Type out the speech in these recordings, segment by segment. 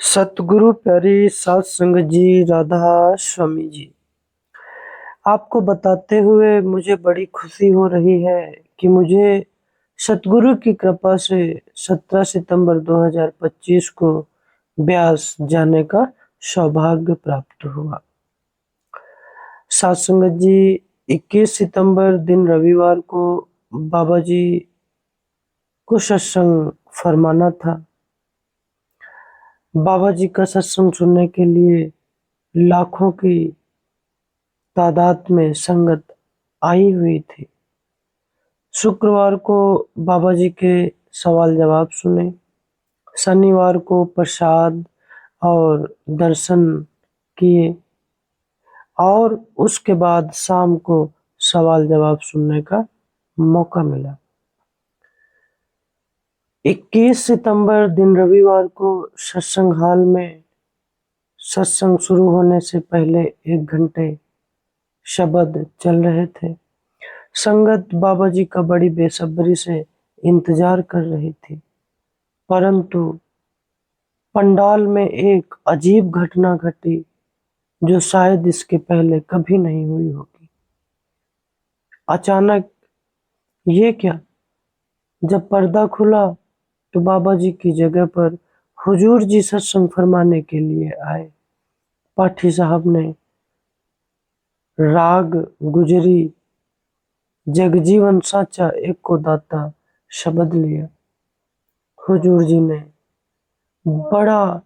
सतगुरु प्यारी सात संगत जी, राधा स्वामी जी, आपको बताते हुए मुझे बड़ी खुशी हो रही है कि मुझे सतगुरु की कृपा से 17 सितंबर 2025 को ब्यास जाने का सौभाग्य प्राप्त हुआ। सात संगत जी, 21 सितंबर दिन रविवार को बाबा जी को सत्संग फरमाना था। बाबा जी का सत्संग सुनने के लिए लाखों की तादाद में संगत आई हुई थी। शुक्रवार को बाबा जी के सवाल जवाब सुने, शनिवार को प्रसाद और दर्शन किए और उसके बाद शाम को सवाल जवाब सुनने का मौका मिला। 21 सितंबर दिन रविवार को सत्संग हॉल में सत्संग शुरू होने से पहले 1 घंटे शब्द चल रहे थे। संगत बाबा जी का बड़ी बेसब्री से इंतजार कर रही थी, परंतु पंडाल में एक अजीब घटना घटी जो शायद इसके पहले कभी नहीं हुई होगी। अचानक ये क्या, जब पर्दा खुला तो बाबा जी की जगह पर हुजूर जी सत्संग फरमाने के लिए आए। पाठी साहब ने राग गुजरी जगजीवन साचा एक को दाता शब्द लिया। हुजूर जी ने बड़ा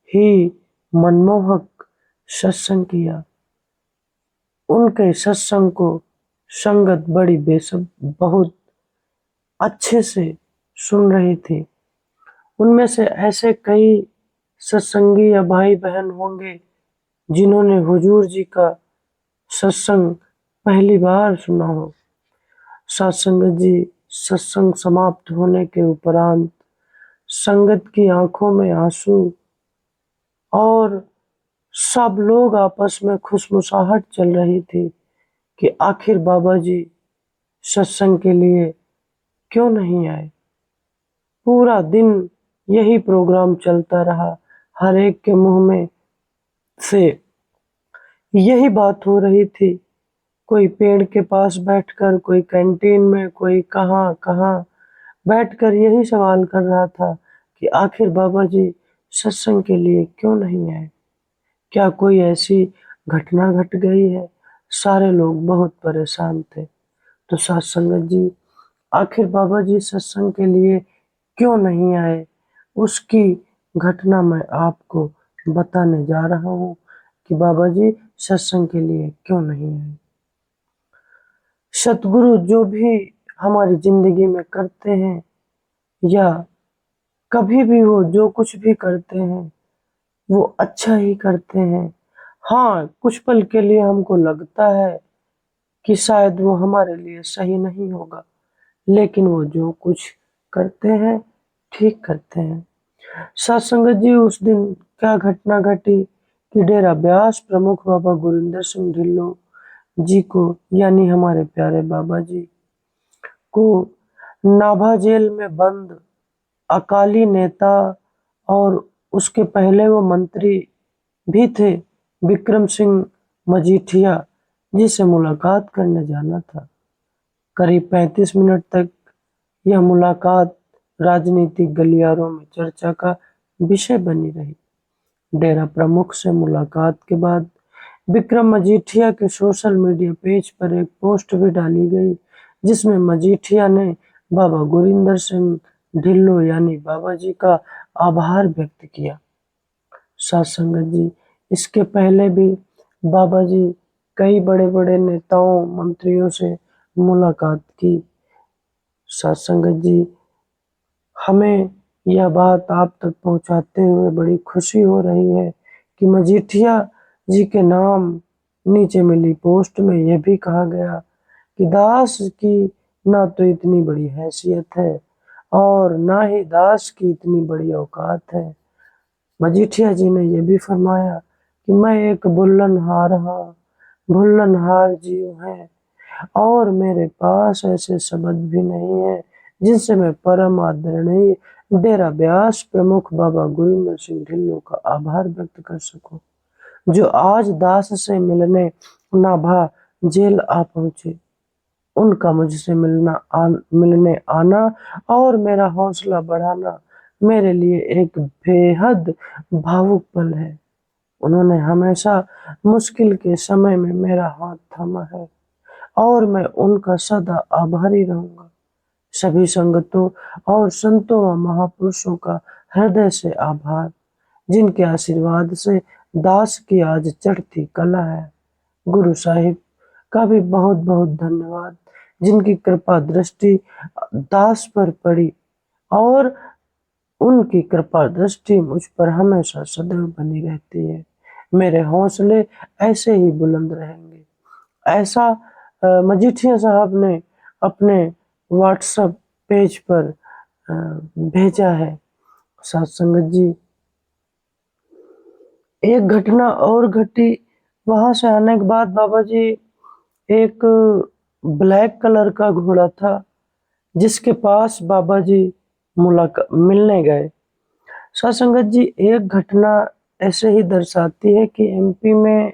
ही मनमोहक सत्संग किया। उनके सत्संग को संगत बड़ी बहुत अच्छे से सुन रही थी। उनमें से ऐसे कई सत्संगी या भाई बहन होंगे जिन्होंने हुजूर जी का सत्संग पहली बार सुना हो। सत्संग जी सत्संग समाप्त होने के उपरांत संगत की आंखों में आंसू और सब लोग आपस में खुशमुसाहट चल रही थी कि आखिर बाबा जी सत्संग के लिए क्यों नहीं आए। पूरा दिन यही प्रोग्राम चलता रहा। हर एक के मुंह में से यही बात हो रही थी। कोई पेड़ के पास बैठकर, कोई कैंटीन में, कोई कहाँ कहाँ बैठकर यही सवाल कर रहा था कि आखिर बाबा जी सत्संग के लिए क्यों नहीं आए। क्या कोई ऐसी घटना घट गई है। सारे लोग बहुत परेशान थे। तो साथ संगत जी, आखिर बाबा जी सत्संग के लिए क्यों नहीं आए, उसकी घटना मैं आपको बताने जा रहा हूँ कि बाबा जी सत्संग के लिए क्यों नहीं आए। सतगुरु जो भी हमारी जिंदगी में करते हैं या कभी भी वो जो कुछ भी करते हैं वो अच्छा ही करते हैं। हाँ, कुछ पल के लिए हमको लगता है कि शायद वो हमारे लिए सही नहीं होगा, लेकिन वो जो कुछ करते हैं ठीक करते हैं। सत्संगत जी, उस दिन क्या घटना घटी कि डेरा ब्यास प्रमुख बाबा गुरिंदर सिंह ढिल्लों जी को, यानी हमारे प्यारे बाबा जी को, नाभा जेल में बंद अकाली नेता और उसके पहले वो मंत्री भी थे विक्रम सिंह मजीठिया जी से मुलाकात करने जाना था। करीब 35 मिनट तक यह मुलाकात राजनीतिक गलियारों में चर्चा का विषय बनी रही। डेरा प्रमुख से मुलाकात के बाद विक्रम मजीठिया के सोशल मीडिया पेज पर एक पोस्ट भी डाली गई जिसमें मजीठिया ने बाबा गुरिंदर सिंह ढिल्लों यानी बाबा जी का आभार व्यक्त किया। साथ संगत जी, इसके पहले भी बाबा जी कई बड़े बड़े नेताओं मंत्रियों से मुलाकात की। साथ संगत जी, हमें यह बात आप तक पहुंचाते हुए बड़ी खुशी हो रही है कि मजीठिया जी के नाम नीचे मिली पोस्ट में यह भी कहा गया कि दास की ना तो इतनी बड़ी हैसियत है और ना ही दास की इतनी बड़ी औकात है। मजीठिया जी ने यह भी फरमाया कि मैं एक भुल्लनहार जीव है और मेरे पास ऐसे शब्द भी नहीं है जिनसे मैं परम आदरणीय डेरा ब्यास प्रमुख बाबा गुरिंदर सिंह ढिल्लों का आभार व्यक्त कर सकूं, जो आज दास से मिलने नाभा जेल आ पहुंचे। उनका मुझसे मिलने आना और मेरा हौसला बढ़ाना मेरे लिए एक बेहद भावुक पल है। उन्होंने हमेशा मुश्किल के समय में मेरा हाथ थामा है और मैं उनका सदा आभारी रहूंगा। सभी संगतों और संतों व महापुरुषों का हृदय से आभार, जिनके आशीर्वाद से दास की आज चढ़ती कला है। गुरु साहिब का भी बहुत बहुत धन्यवाद, जिनकी कृपा दृष्टि दास पर पड़ी और उनकी कृपा दृष्टि मुझ पर हमेशा सदैव बनी रहती है। मेरे हौसले ऐसे ही बुलंद रहेंगे। ऐसा मजीठिया साहब ने अपने व्हाट्सएप पेज पर भेजा है। साथ संगत जी, एक घटना और घटी। वहां से आने के बाद बाबा जी एक ब्लैक कलर का घोड़ा था, जिसके पास बाबा जी मिलने गए। साथ संगत जी, एक घटना ऐसे ही दर्शाती है कि एमपी में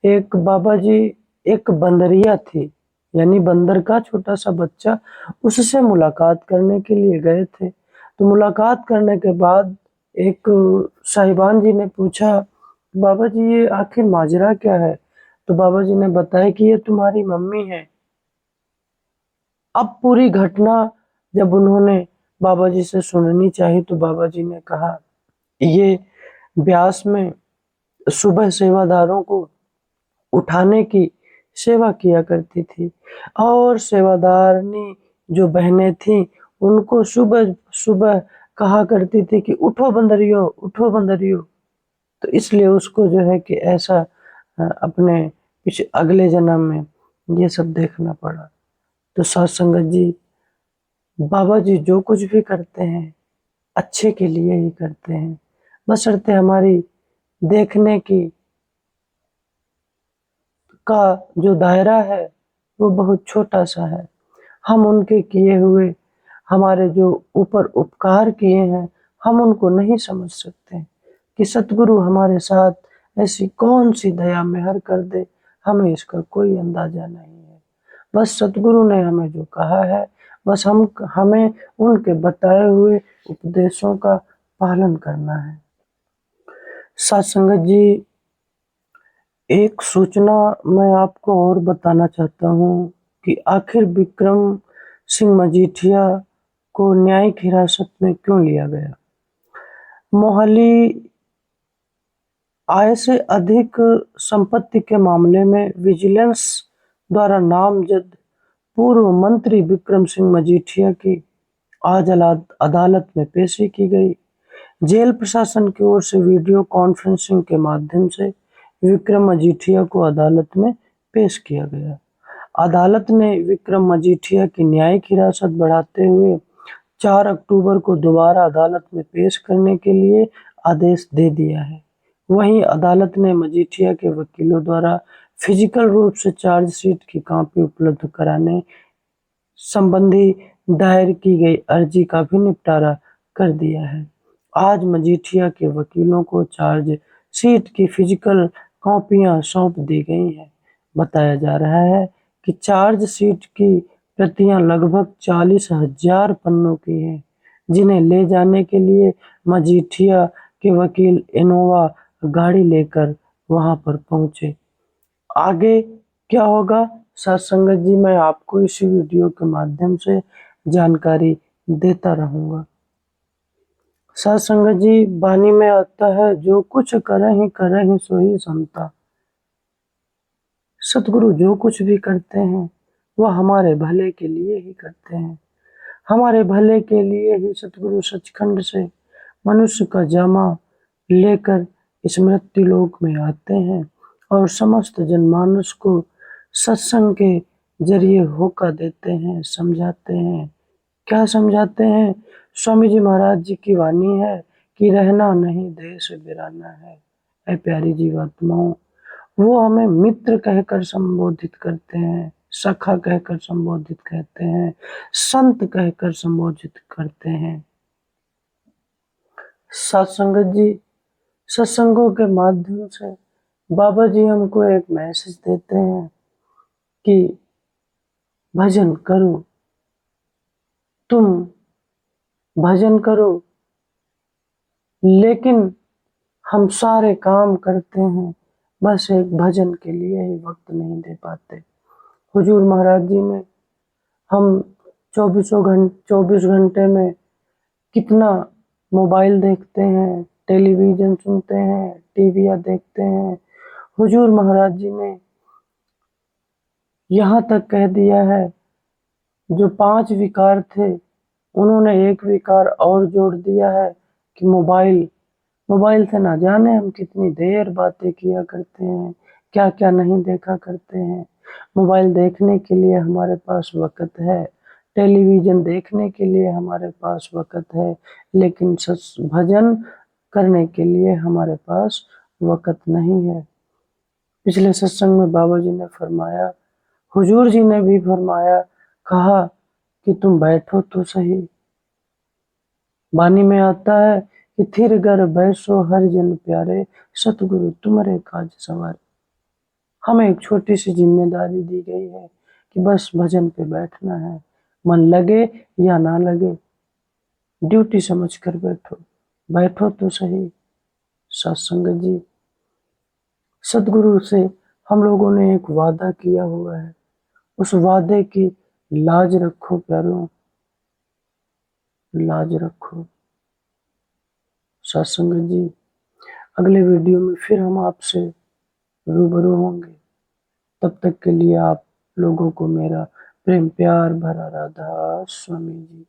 एक बाबा जी, एक बंदरिया थी, यानी बंदर का छोटा सा बच्चा, उससे मुलाकात करने के लिए गए थे। तो मुलाकात करने के बाद एक साहिबान जी ने पूछा, बाबा जी ये आखिर माजरा क्या है? तो बाबा जी ने बताया कि ये तुम्हारी मम्मी है। अब पूरी घटना जब उन्होंने बाबा जी से सुननी चाहिए तो बाबा जी ने कहा, ये ब्यास में सुबह सेवादारों को उठाने की सेवा किया करती थी और सेवादारनी जो बहनें थीं उनको सुबह सुबह कहा करती थी कि उठो बंदरियो, उठो बंदरियो। तो इसलिए उसको जो है कि ऐसा अपने पीछे अगले जन्म में ये सब देखना पड़ा। तो साथ संगत जी, बाबा जी जो कुछ भी करते हैं अच्छे के लिए ही करते हैं, बशर्ते हमारी देखने की का जो दायरा है वो बहुत छोटा सा है। हम उनके किए हुए, हमारे जो ऊपर उपकार किए हैं, हम उनको नहीं समझ सकते कि सतगुरु हमारे साथ ऐसी कौन सी दया मेहर कर दे, हमें इसका कोई अंदाजा नहीं है। बस सतगुरु ने हमें जो कहा है, बस हमें उनके बताए हुए उपदेशों का पालन करना है। साथ संगत जी, एक सूचना मैं आपको और बताना चाहता हूँ कि आखिर विक्रम सिंह मजीठिया को न्यायिक हिरासत में क्यों लिया गया। मोहाली आय से अधिक संपत्ति के मामले में विजिलेंस द्वारा नामजद पूर्व मंत्री विक्रम सिंह मजीठिया की आज अदालत में पेशी की गई। जेल प्रशासन की ओर से वीडियो कॉन्फ्रेंसिंग के माध्यम से विक्रम मजीठिया को अदालत में पेश किया गया। अदालत ने विक्रम मजीठिया की न्यायिक हिरासत बढ़ाते हुए 4 अक्टूबर को दोबारा अदालत में पेश करने के लिए आदेश दे दिया है। वहीं अदालत ने मजीठिया के वकीलों द्वारा फिजिकल रूप से चार्जशीट की कॉपी उपलब्ध कराने संबंधी दायर की गई अर्जी का भी निपटारा कर दिया है। आज मजीठिया के वकीलों को चार्ज शीट की फिजिकल कॉपियां सौंप दी गई हैं। बताया जा रहा है कि चार्ज शीट की प्रतियां लगभग 40,000 पन्नों की हैं, जिन्हें ले जाने के लिए मजीठिया के वकील इनोवा गाड़ी लेकर वहां पर पहुंचे। आगे क्या होगा साथ संगत जी, मैं आपको इसी वीडियो के माध्यम से जानकारी देता रहूंगा। साथ संगत जी, वाणी में आता है, जो कुछ करे ही सो ही समता। सतगुरु जो कुछ भी करते हैं वह हमारे भले के लिए ही करते हैं। हमारे भले के लिए ही सतगुरु सचखंड से मनुष्य का जामा लेकर इस मृत्यु लोक में आते हैं और समस्त जनमानस को सत्संग के जरिए होका देते हैं, समझाते हैं। क्या समझाते हैं? स्वामी जी महाराज जी की वाणी है कि रहना नहीं देश बिराना है। ऐ प्यारी जीवात्माओं, वो हमें मित्र कहकर संबोधित करते हैं, सखा कहकर संबोधित करते हैं, संत कहकर संबोधित करते हैं। सत्संगत जी, सत्संगों के माध्यम से बाबा जी हमको एक मैसेज देते हैं कि भजन करो, तुम भजन करो, लेकिन हम सारे काम करते हैं, बस एक भजन के लिए ही वक्त नहीं दे पाते। हुजूर महाराज जी ने हम 24 घंटे में कितना मोबाइल देखते हैं, टेलीविज़न सुनते हैं, टीवियाँ देखते हैं। हुजूर महाराज जी ने यहाँ तक कह दिया है, जो 5 विकार थे, उन्होंने एक विकार और जोड़ दिया है कि मोबाइल से ना जाने हम कितनी देर बातें किया करते हैं, क्या-क्या नहीं देखा करते हैं। मोबाइल देखने के लिए हमारे पास वक़्त है, टेलीविज़न देखने के लिए हमारे पास वक़्त है, लेकिन भजन करने के लिए हमारे पास वक़्त नहीं है। पिछले सत्संग में बाबा जी ने फरमाया, हुजूर जी ने भी फरमाया, कहा कि तुम बैठो तो सही। वाणी में आता है कि थिर गर बैसो हर जन प्यारे, सतगुरु तुम्हारे काज सवारे। हमें एक छोटी सी जिम्मेदारी दी गई है कि बस भजन पे बैठना है, मन लगे या ना लगे, ड्यूटी समझ कर बैठो तो सही। सत्संगत जी, सतगुरु से हम लोगों ने एक वादा किया हुआ है, उस वादे की लाज रखो प्यारों, लाज रखो। सत्संगत जी, अगले वीडियो में फिर हम आपसे रूबरू होंगे। तब तक के लिए आप लोगों को मेरा प्रेम प्यार भरा राधा स्वामी जी।